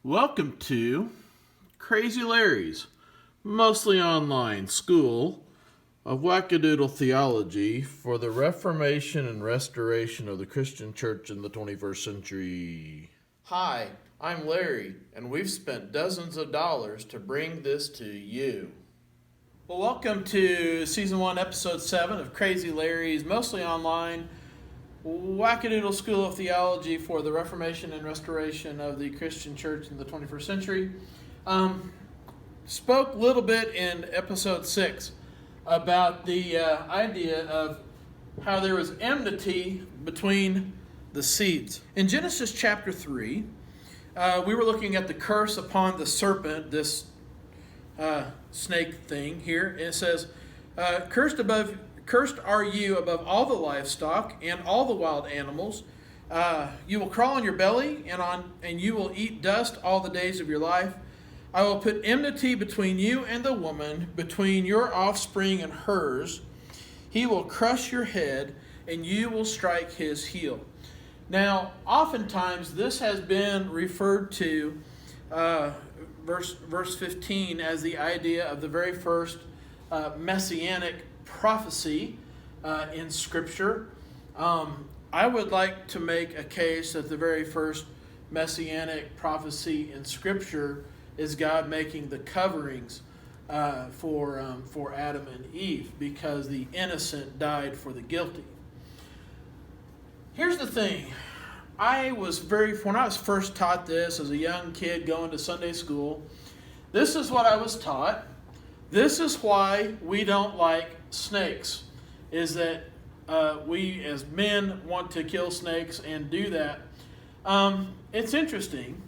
Welcome to Crazy Larry's, mostly online school of Wackadoodle Theology for the Reformation and Restoration of the Christian Church in the 21st century. Hi, I'm Larry, and we've spent dozens of dollars to bring this to you. Well, welcome to Season 1, Episode 7 of Crazy Larry's, mostly online Wackadoodle School of Theology for the Reformation and Restoration of the Christian Church in the 21st century. Spoke a little bit in Episode 6 about the idea of how there was enmity between the seeds. In Genesis chapter 3, we were looking at the curse upon the serpent, this snake thing here. And it says, Cursed are you above all the livestock and all the wild animals. You will crawl on your belly, and you will eat dust all the days of your life. I will put enmity between you and the woman, between your offspring and hers. He will crush your head, and you will strike his heel. Now, oftentimes this has been referred to, verse 15, as the idea of the very first messianic prophecy in Scripture. I would like to make a case that the very first messianic prophecy in Scripture is God making the coverings for Adam and Eve, because the innocent died for the guilty. Here's the thing. When I was first taught this as a young kid going to Sunday school, this is what I was taught. This is why we don't like snakes, is that we as men want to kill snakes and do that. It's interesting.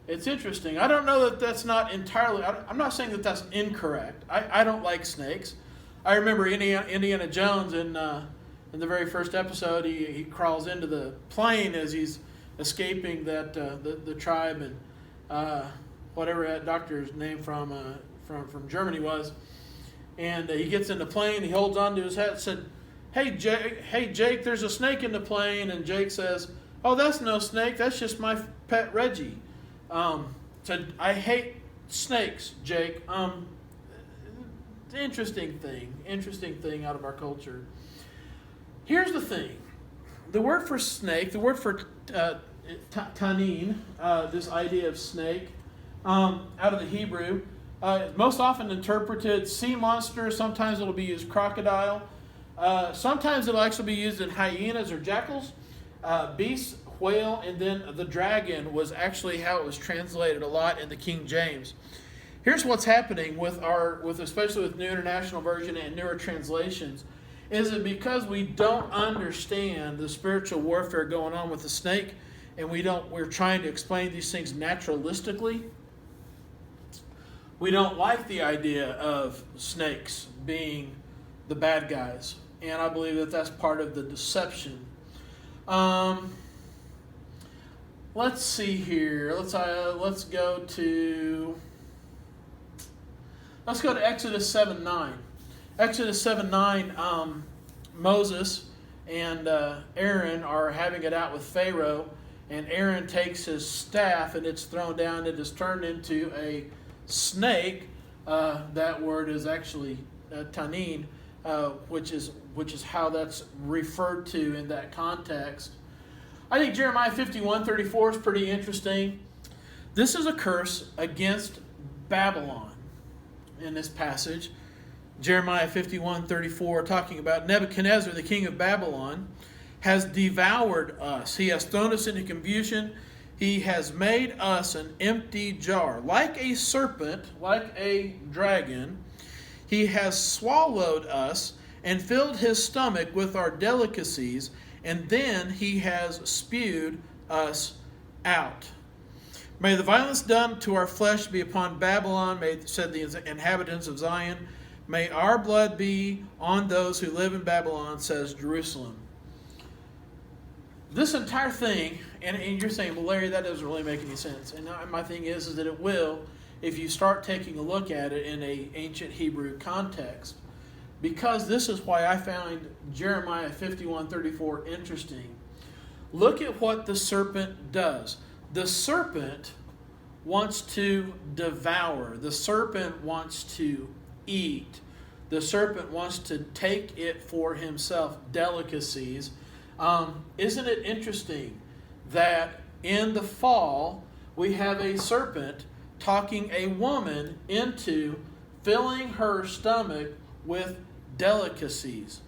I don't know that that's not entirely, I'm not saying that that's incorrect. I don't like snakes. I remember Indiana Jones in the very first episode, he crawls into the plane as he's escaping the tribe and whatever that doctor's name from Germany was, and he gets in the plane. He holds onto his hat and said, "Hey Jake, there's a snake in the plane." And Jake says, "Oh, that's no snake. That's just my pet Reggie." Said, "I hate snakes, Jake." Interesting thing out of our culture. Here's the thing: the word for snake, the word for tanin, this idea of snake, out of the Hebrew. Most often interpreted sea monster. Sometimes it'll be used crocodile. Sometimes it'll actually be used in hyenas or jackals, beasts, whale, and then the dragon was actually how it was translated a lot in the King James. Here's what's happening especially with New International Version and newer translations, is that because we don't understand the spiritual warfare going on with the snake, and we're trying to explain these things naturalistically. We don't like the idea of snakes being the bad guys, and I believe that that's part of the deception. Let's see here. Let's go to Exodus 7:9. Exodus 7:9. Moses and Aaron are having it out with Pharaoh, and Aaron takes his staff and it's thrown down. It is turned into a snake. That word is actually tanin, which is how that's referred to in that context. I think Jeremiah 51:34 is pretty interesting. This is a curse against Babylon in this passage. Jeremiah 51:34, talking about Nebuchadnezzar, the king of Babylon, has devoured us. He has thrown us into confusion. He has made us an empty jar. Like a serpent, like a dragon, he has swallowed us and filled his stomach with our delicacies, and then he has spewed us out. May the violence done to our flesh be upon Babylon, said the inhabitants of Zion. May our blood be on those who live in Babylon, says Jerusalem. This entire thing, and you're saying, well, Larry, that doesn't really make any sense. And my thing is that it will if you start taking a look at it in an ancient Hebrew context. Because this is why I found Jeremiah 51:34 interesting. Look at what the serpent does. The serpent wants to devour. The serpent wants to eat. The serpent wants to take it for himself, delicacies. Isn't it interesting that in the fall we have a serpent talking a woman into filling her stomach with delicacies?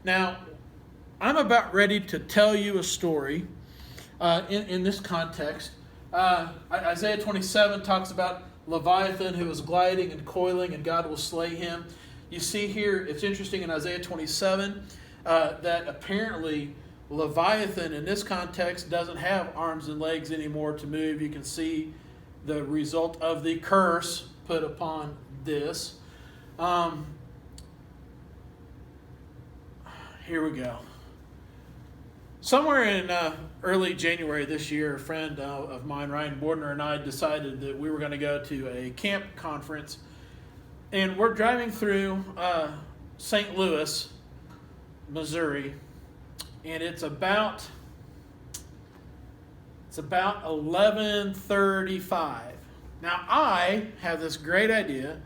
Now, I'm about ready to tell you a story in this context. Isaiah 27 talks about Leviathan who is gliding and coiling, and God will slay him. You see here, it's interesting in Isaiah 27 that apparently Leviathan in this context doesn't have arms and legs anymore to move. You can see the result of the curse put upon this. Here we go. Somewhere in early January this year, a friend of mine, Ryan Bordner, and I decided that we were going to go to a camp conference. And we're driving through St. Louis, Missouri, and it's about 11:35. Now, I have this great idea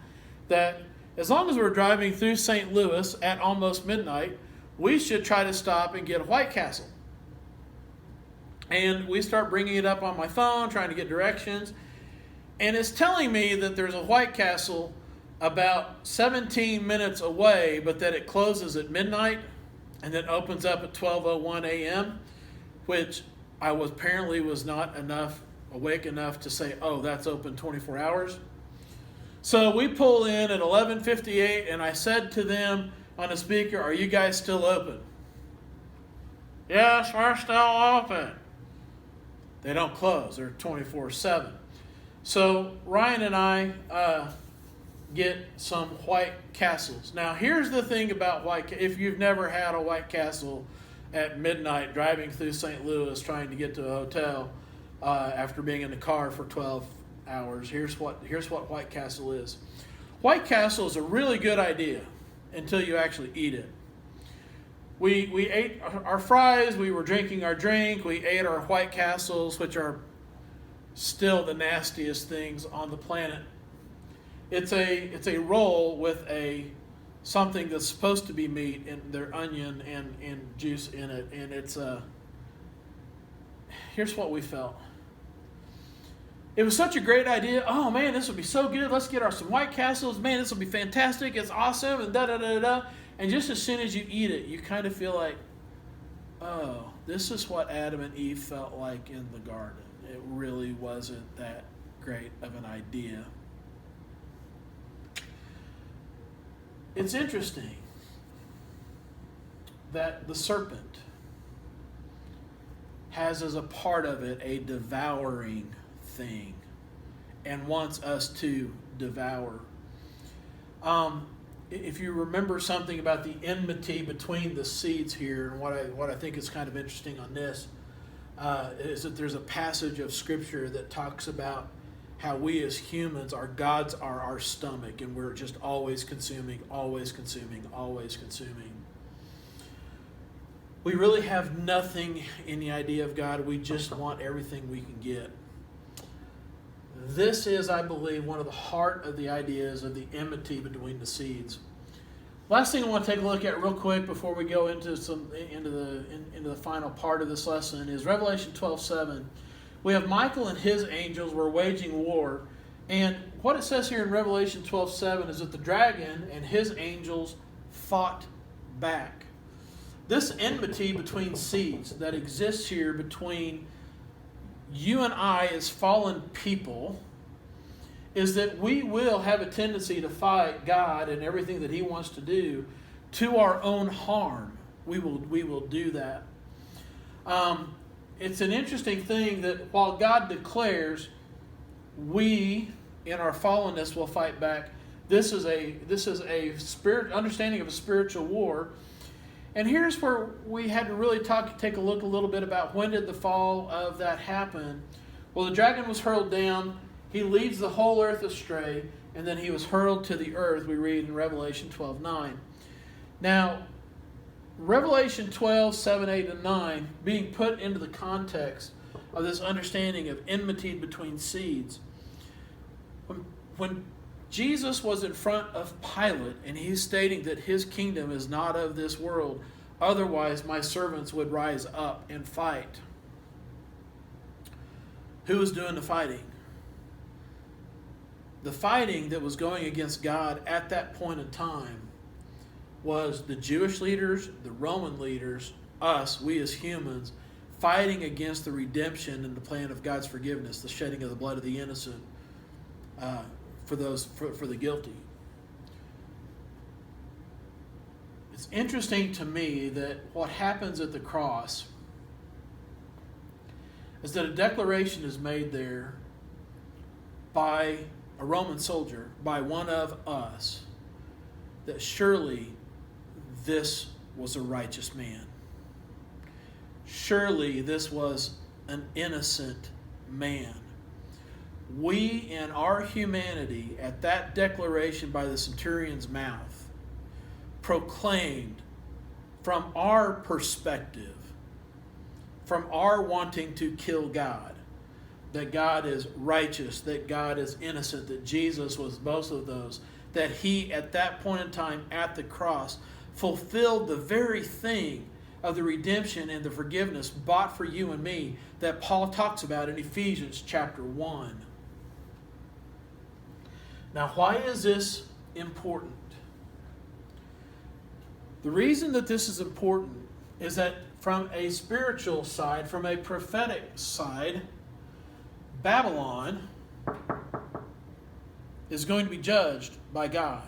that as long as we're driving through St. Louis at almost midnight, we should try to stop and get White Castle. And we start bringing it up on my phone, trying to get directions, and it's telling me that there's a White Castle about 17 minutes away, but that it closes at midnight and then opens up at 12:01 a.m., which I apparently was not awake enough to say, oh, that's open 24 hours. So we pull in at 11:58, and I said to them on a speaker, are you guys still open? Yes, we're still open. They don't close. They're 24/7. So Ryan and I get some White Castles. Now, here's the thing about if you've never had a White Castle at midnight driving through St. Louis trying to get to a hotel after being in the car for 12 hours, here's what White Castle is. White Castle is a really good idea until you actually eat it. We ate our fries, we were drinking our drink, we ate our White Castles, which are still the nastiest things on the planet. It's a roll with something that's supposed to be meat, and their onion and juice in it, and here's what we felt. It was such a great idea. Oh man, this would be so good. Let's get some White Castles. Man, this will be fantastic. It's awesome, and da da da da. And just as soon as you eat it, you kind of feel like, oh, this is what Adam and Eve felt like in the garden. It really wasn't that great of an idea. It's interesting that the serpent has as a part of it a devouring thing and wants us to devour. If you remember something about the enmity between the seeds here, and what I think is kind of interesting on this is that there's a passage of Scripture that talks about how we as humans, our gods are our stomach, and we're just always consuming, always consuming, always consuming. We really have nothing in the idea of God. We just want everything we can get. This is, I believe, one of the heart of the ideas of the enmity between the seeds. Last thing I want to take a look at real quick before we go into the final part of this lesson is Revelation 12:7. We have Michael and his angels were waging war, and what it says here in Revelation 12:7 is that the dragon and his angels fought back. This enmity between seeds that exists here between you and I as fallen people is that we will have a tendency to fight God and everything that He wants to do to our own harm. We will do that. It's an interesting thing that while God declares we in our fallenness will fight back, this is a spirit understanding of a spiritual war. And here's where we had to really take a look a little bit about when did the fall of that happen. Well, the dragon was hurled down. He leads the whole earth astray, and then he was hurled to the earth, we read in Revelation 12:9. Now, Revelation 12:7, 8, and 9, being put into the context of this understanding of enmity between seeds, When Jesus was in front of Pilate and he's stating that his kingdom is not of this world, otherwise my servants would rise up and fight. Who was doing the fighting? The fighting that was going against God at that point in time was the Jewish leaders, the Roman leaders, us, we as humans, fighting against the redemption and the plan of God's forgiveness, the shedding of the blood of the innocent for the guilty. It's interesting to me that what happens at the cross is that a declaration is made there by a Roman soldier, by one of us, that surely this was a righteous man. Surely this was an innocent man. We, in our humanity, at that declaration by the centurion's mouth, proclaimed from our perspective, from our wanting to kill God, that God is righteous, that God is innocent, that Jesus was both of those, that he, at that point in time at the cross, fulfilled the very thing of the redemption and the forgiveness bought for you and me that Paul talks about in Ephesians chapter 1. Now, why is this important? The reason that this is important is that from a spiritual side, from a prophetic side, Babylon is going to be judged by God.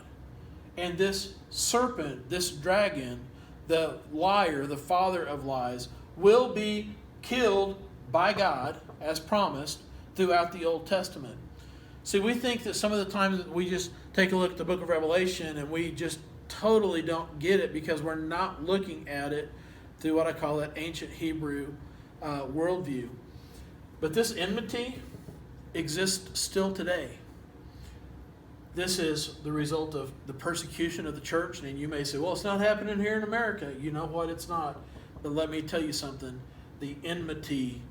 And this serpent, this dragon, the liar, the father of lies, will be killed by God, as promised, throughout the Old Testament. See, we think that some of the times that we just take a look at the book of Revelation and we just totally don't get it because we're not looking at it through what I call that ancient Hebrew worldview. But this enmity exists still today. This is the result of the persecution of the church. And you may say, well, it's not happening here in America. You know what? It's not. But let me tell you something. The enmity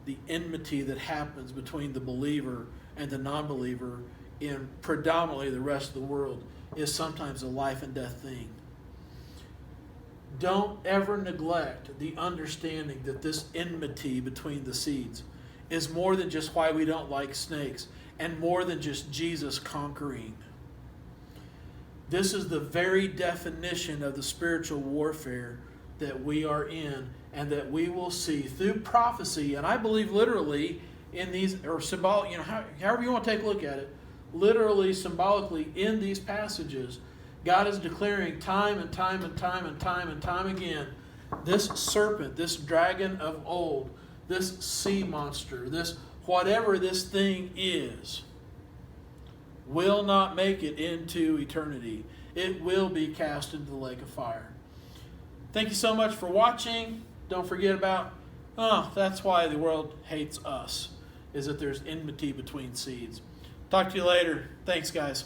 that happens between the believer and the non-believer in predominantly the rest of the world is sometimes a life and death thing. Don't ever neglect the understanding that this enmity between the seeds is more than just why we don't like snakes and more than just Jesus conquering. This is the very definition of the spiritual warfare that we are in and that we will see through prophecy, and I believe literally in these, or symbolic, however you want to take a look at it, literally, symbolically in these passages, God is declaring time and time and time and time and time again, this serpent, this dragon of old, this sea monster, this whatever this thing is, will not make it into eternity. It will be cast into the lake of fire. Thank you so much for watching. Don't forget about, that's why the world hates us, is that there's enmity between seeds. Talk to you later. Thanks, guys.